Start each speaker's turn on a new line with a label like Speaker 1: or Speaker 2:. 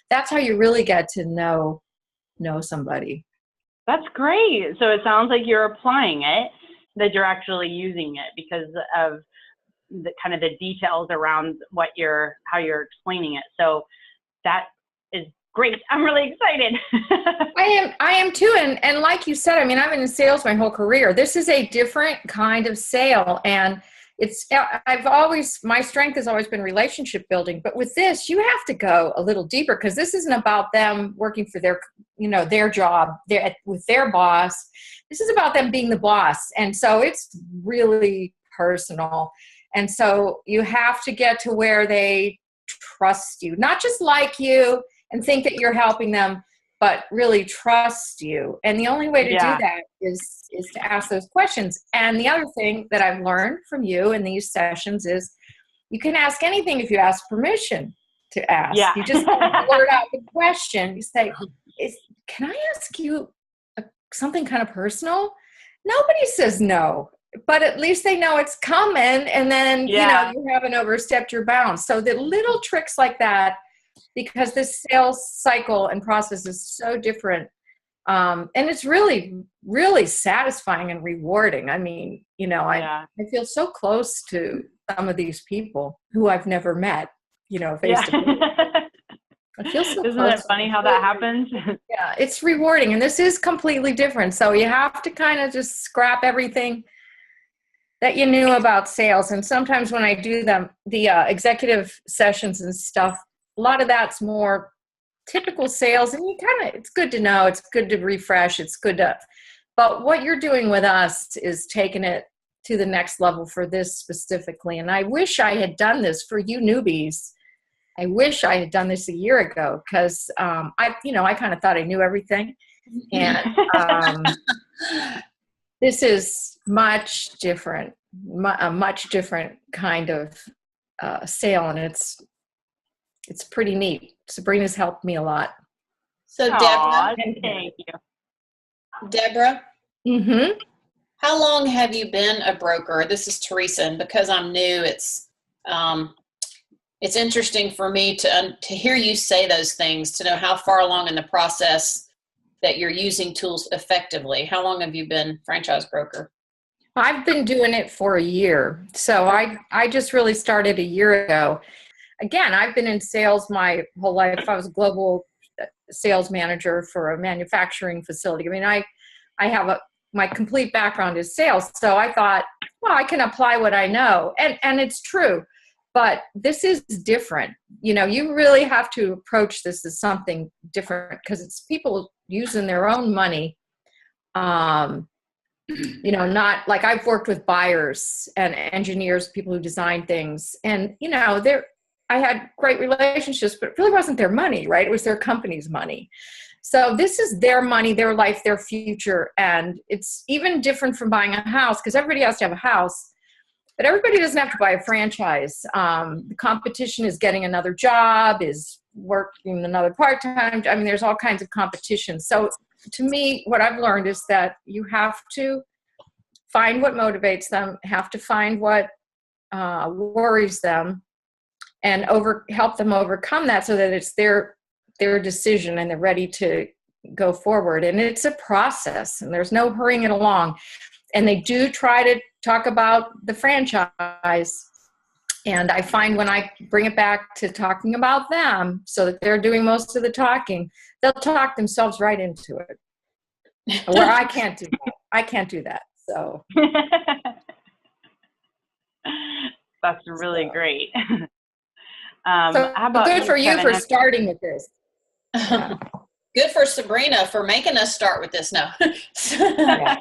Speaker 1: that's how you really get to know somebody.
Speaker 2: That's great. So it sounds like you're applying it, that you're actually using it because of the kind of the details around how you're explaining it. So that is great. I'm really excited.
Speaker 1: I am too. And like you said, I mean, I've been in sales my whole career. This is a different kind of sale. And my strength has always been relationship building, but with this, you have to go a little deeper because this isn't about them working for their job with their boss. This is about them being the boss. And so it's really personal. And so you have to get to where they trust you, not just like you and think that you're helping them, but really trust you. And the only way to do that is to ask those questions. And the other thing that I've learned from you in these sessions is you can ask anything if you ask permission to ask.
Speaker 2: Yeah.
Speaker 1: You just blurt out the question. You say, can I ask you something kind of personal? Nobody says no, but at least they know it's coming. And then, you haven't overstepped your bounds. So the little tricks like that, because this sales cycle and process is so different. And it's really, really satisfying and rewarding. I mean, I feel so close to some of these people who I've never met, face to face. I feel so
Speaker 2: Isn't
Speaker 1: close.
Speaker 2: it funny how that happens?
Speaker 1: Yeah, it's rewarding. And this is completely different. So you have to kind of just scrap everything that you knew about sales. And sometimes when I do the executive sessions and stuff, a lot of that's more typical sales, and it's good to know, it's good to refresh, but what you're doing with us is taking it to the next level for this specifically. And I wish I had done this for you newbies. I wish I had done this a year ago because I kind of thought I knew everything. And this is much different, a much different kind of sale, and it's pretty neat. Sabrina's helped me a lot.
Speaker 3: So
Speaker 2: Deborah, thank you.
Speaker 3: Deborah,
Speaker 1: mm-hmm.
Speaker 3: How long have you been a broker? This is Teresa, and because I'm new, it's interesting for me to hear you say those things, to know how far along in the process that you're using tools effectively. How long have you been franchise broker?
Speaker 1: I've been doing it for a year. So I just really started a year ago. Again, I've been in sales my whole life. I was a global sales manager for a manufacturing facility. I mean, I have my complete background is sales. So I thought, well, I can apply what I know. And it's true. But this is different. You really have to approach this as something different because it's people using their own money. Not like I've worked with buyers and engineers, people who design things. And, I had great relationships, but it really wasn't their money, right? It was their company's money. So this is their money, their life, their future. And it's even different from buying a house because everybody has to have a house, but everybody doesn't have to buy a franchise. The competition is getting another job, is working another part-time. I mean, there's all kinds of competition. So to me, what I've learned is that you have to find what motivates them, have to find what worries them, and help them overcome that so that it's their decision and they're ready to go forward. And it's a process, and there's no hurrying it along. And they do try to talk about the franchise. And I find when I bring it back to talking about them so that they're doing most of the talking, they'll talk themselves right into it. Where I can't do that. I can't do that. So
Speaker 2: that's really great.
Speaker 1: So
Speaker 2: how about
Speaker 1: good for you for starting with this.
Speaker 3: Yeah. Good for Sabrina for making us start with this now.
Speaker 1: Yeah.